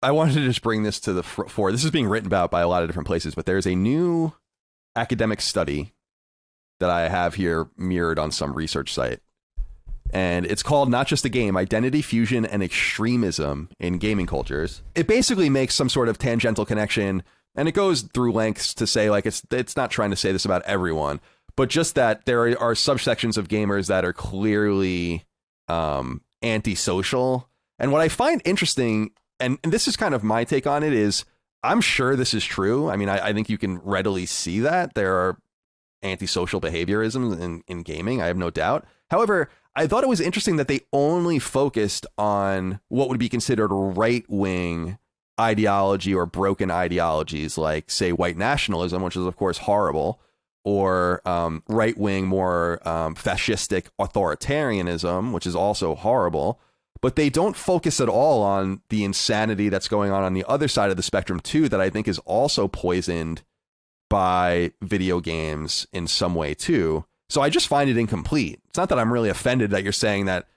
I wanted to just bring this to the fore. This is being written about by a lot of different places, but there's a new academic study that I have here mirrored on some research site. And it's called Not Just a Game, Identity, Fusion, and Extremism in Gaming Cultures. It basically makes some sort of tangential connection, and it goes through lengths to say, like, it's not trying to say this about everyone, but just that there are subsections of gamers that are clearly antisocial. And what I find interesting, and this is kind of my take on it, is I'm sure this is true. I mean, I think you can readily see that there are antisocial behaviorisms in gaming. I have no doubt. However, I thought it was interesting that they only focused on what would be considered right-wing ideology or broken ideologies, like, say, white nationalism, which is, of course, horrible, or right-wing, more fascistic authoritarianism, which is also horrible. But they don't focus at all on the insanity that's going on the other side of the spectrum, too, that I think is also poisoned by video games in some way, too. So I just find it incomplete. It's not that I'm really offended that you're saying that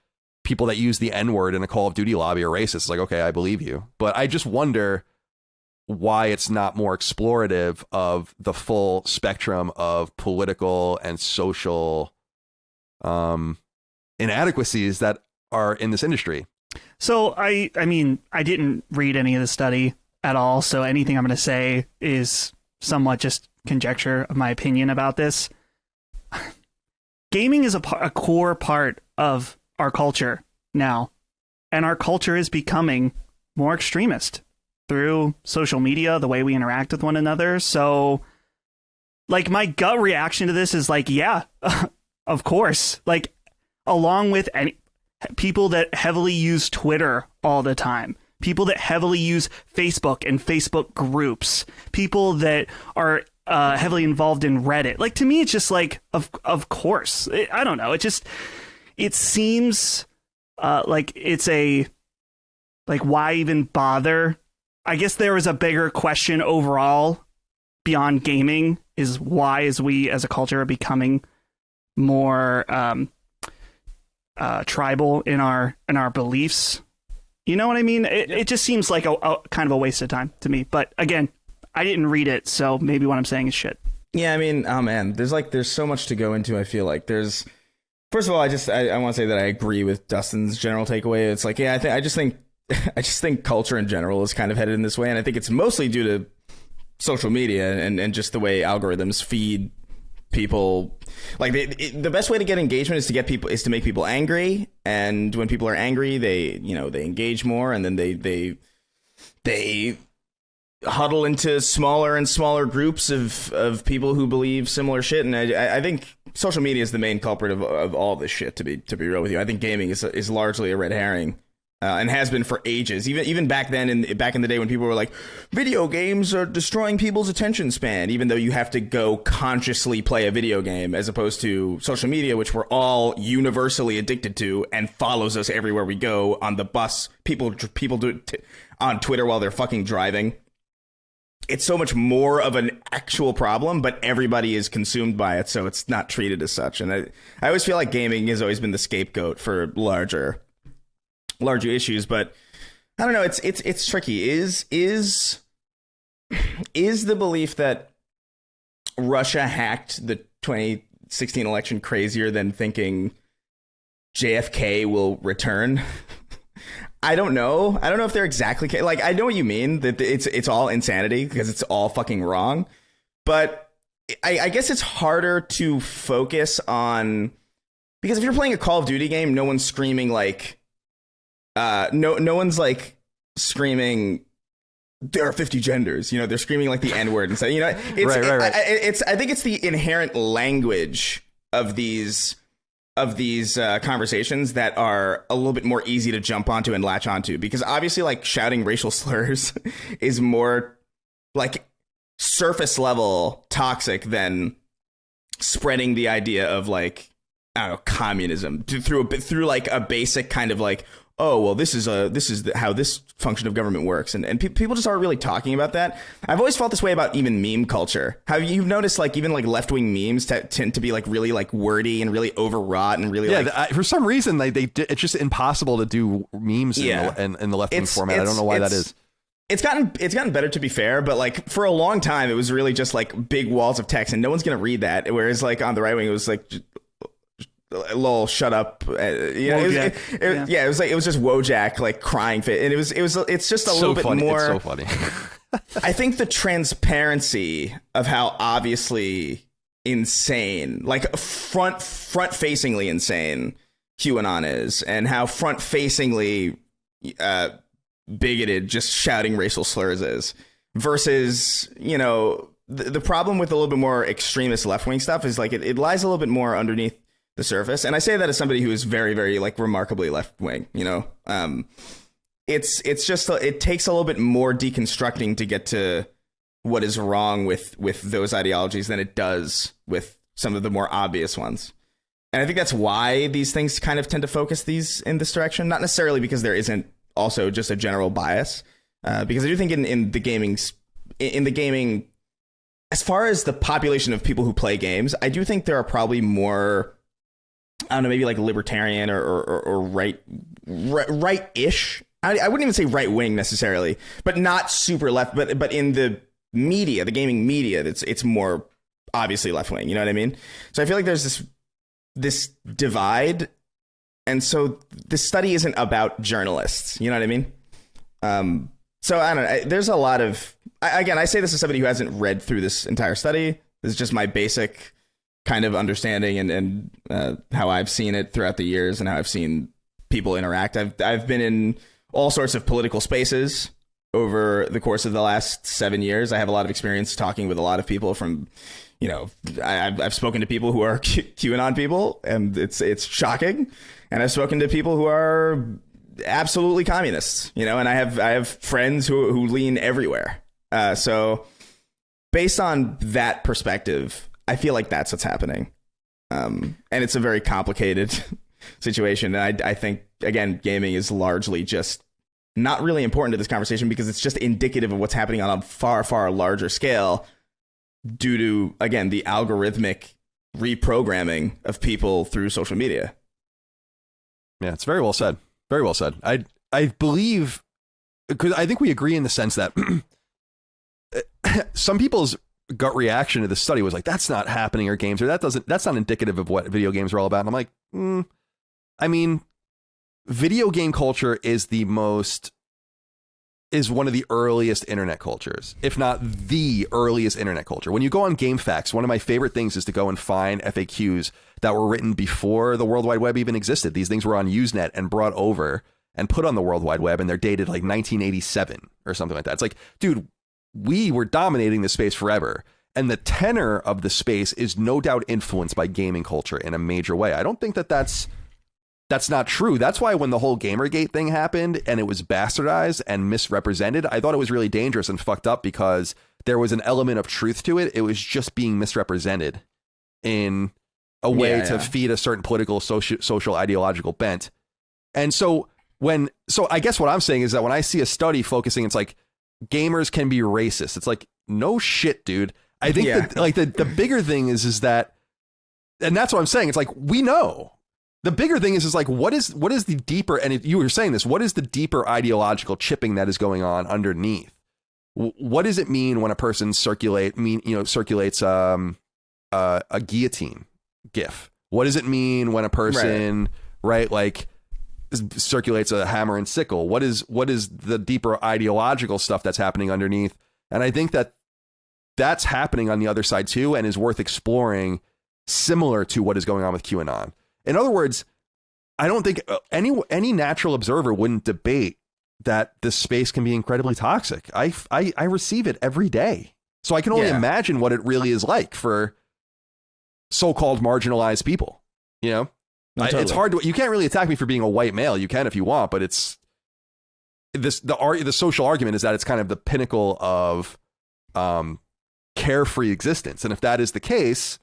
people that use the N-word in a Call of Duty lobby are racist. It's like, okay, I believe you. But I just wonder why it's not more explorative of the full spectrum of political and social inadequacies that are in this industry. So I mean, I didn't read any of the study at all, so anything I'm going to say is somewhat just conjecture of my opinion about this. Gaming is a core part of our culture now, and our culture is becoming more extremist through social media, the way we interact with one another. So, like, my gut reaction to this is like, yeah, of course. Like, along with any people that heavily use Twitter all the time, people that heavily use Facebook and Facebook groups, people that are heavily involved in Reddit. Like, to me, it's just like, of course. I don't know. It seems like it's like, why even bother? I guess there is a bigger question overall beyond gaming, is why is we as a culture are becoming more tribal in our beliefs. You know what I mean? It just seems like a kind of a waste of time to me. But again, I didn't read it, so maybe what I'm saying is shit. Yeah, I mean, oh man, there's so much to go into. I feel like first of all, I want to say that I agree with Dustin's general takeaway. It's like, yeah, I just think culture in general is kind of headed in this way, and I think it's mostly due to social media and just the way algorithms feed people. Like, the best way to get engagement is to make people angry, and when people are angry, they engage more, and then they huddle into smaller and smaller groups of people who believe similar shit. And I think social media is the main culprit of all this shit, to be real with you. I think gaming is largely a red herring, and has been for ages. Even back then, back in the day when people were like, video games are destroying people's attention span, even though you have to go consciously play a video game, as opposed to social media, which we're all universally addicted to and follows us everywhere we go, on the bus. People do it on Twitter while they're fucking driving. It's so much more of an actual problem, but everybody is consumed by it, so it's not treated as such. And I always feel like gaming has always been the scapegoat for larger issues. But I don't know. It's tricky. Is the belief that Russia hacked the 2016 election crazier than thinking JFK will return? I don't know. I don't know if they're exactly like, I know what you mean, that it's all insanity because it's all fucking wrong. But I guess it's harder to focus on, because if you're playing a Call of Duty game, no one's screaming like, no one's like screaming, there are 50 genders. They're screaming like the N-word and stuff. Right. I think it's the inherent language of these conversations that are a little bit more easy to jump onto and latch onto, because obviously, like, shouting racial slurs is more like surface level toxic than spreading the idea of, like, I don't know, communism through like a basic kind of like, oh, well, this is how this function of government works. And people just aren't really talking about that. I've always felt this way about even meme culture. Have you noticed, like, even like left-wing memes tend to be like really like wordy and really overwrought and really for some reason it's just impossible to do memes in the left-wing format. I don't know why that is. It's gotten better, to be fair, but like for a long time it was really just like big walls of text and no one's gonna read that. Whereas like on the right wing it was like, lol, shut up. It was just Wojak like crying fit, and it's just a little bit funny. more. It's so funny. I think the transparency of how obviously insane, like front-facingly insane QAnon is, and how front-facingly bigoted just shouting racial slurs is, versus, you know, the problem with a little bit more extremist left-wing stuff is like it lies a little bit more underneath the surface. And I say that as somebody who is very, very like remarkably left-wing, you know. It's just it takes a little bit more deconstructing to get to what is wrong with those ideologies than it does with some of the more obvious ones. And I think that's why these things kind of tend to focus these in this direction, not necessarily because there isn't also just a general bias, because I do think in the gaming, as far as the population of people who play games, I do think there are probably more, I don't know, maybe like libertarian or right-ish. I wouldn't even say right wing necessarily, but not super left. But in the media, the gaming media, it's more obviously left wing. You know what I mean? So I feel like there's this divide, and so this study isn't about journalists. You know what I mean? So I don't know. There's a lot of, again, I say this as somebody who hasn't read through this entire study. This is just my basic kind of understanding and how I've seen it throughout the years and how I've seen people interact. I've been in all sorts of political spaces over the course of the last 7 years. I have a lot of experience talking with a lot of people from, you know, I've spoken to people who are QAnon people, and it's shocking. And I've spoken to people who are absolutely communists, you know, and I have friends who lean everywhere. So based on that perspective, I feel like that's what's happening. And it's a very complicated situation. And I think, again, gaming is largely just not really important to this conversation because it's just indicative of what's happening on a far, far larger scale due to, again, the algorithmic reprogramming of people through social media. Yeah, it's very well said. Very well said. I believe, because I think we agree in the sense that some people's gut reaction to the study was like, that's not happening, or games, or that's not indicative of what video games are all about. And I'm like, I mean, video game culture is one of the earliest internet cultures, if not the earliest internet culture. When you go on GameFAQs, one of my favorite things is to go and find FAQs that were written before the World Wide Web even existed. These things were on Usenet and brought over and put on the World Wide Web, and they're dated like 1987 or something like that. It's like, dude, we were dominating this space forever. And the tenor of the space is no doubt influenced by gaming culture in a major way. I don't think that's not true. That's why when the whole Gamergate thing happened and it was bastardized and misrepresented, I thought it was really dangerous and fucked up because there was an element of truth to it. It was just being misrepresented in a way to feed a certain political, social, ideological bent. And so I guess what I'm saying is that when I see a study focusing, it's like gamers can be racist. It's like, no shit, dude. I think that like the bigger thing is that, and that's what I'm saying. It's like, we know. The bigger thing is like, what is the deeper, and you were saying this, what is the deeper ideological chipping that is going on underneath? What does it mean when a person circulates a guillotine GIF? What does it mean when a person, right, like circulates a hammer and sickle? What is the deeper ideological stuff that's happening underneath? And I think that that's happening on the other side too, and is worth exploring, similar to what is going on with QAnon. In other words, I don't think any natural observer wouldn't debate that this space can be incredibly toxic. I receive it every day. So I can only imagine what it really is like for so-called marginalized people. You know, It's hard to, you can't really attack me for being a white male. You can if you want, but it's the social argument is that it's kind of the pinnacle of carefree existence. And if that is the case,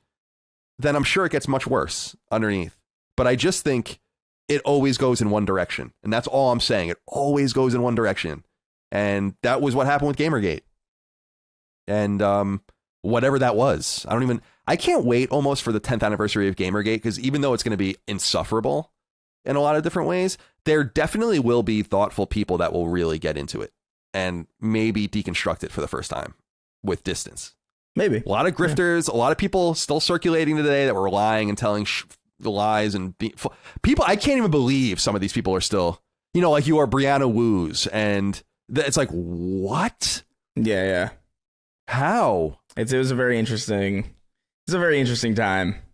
then I'm sure it gets much worse underneath. But I just think it always goes in one direction. And that's all I'm saying. It always goes in one direction. And that was what happened with Gamergate. And whatever that was, I can't wait almost for the 10th anniversary of Gamergate, because even though it's going to be insufferable in a lot of different ways, there definitely will be thoughtful people that will really get into it and maybe deconstruct it for the first time with distance. Maybe. A lot of grifters, a lot of people still circulating today that were lying and telling the lies and people. I can't even believe some of these people are still, like you are Brianna Woos, and it's like, what? Yeah. How? It was a very interesting. It's a very interesting time.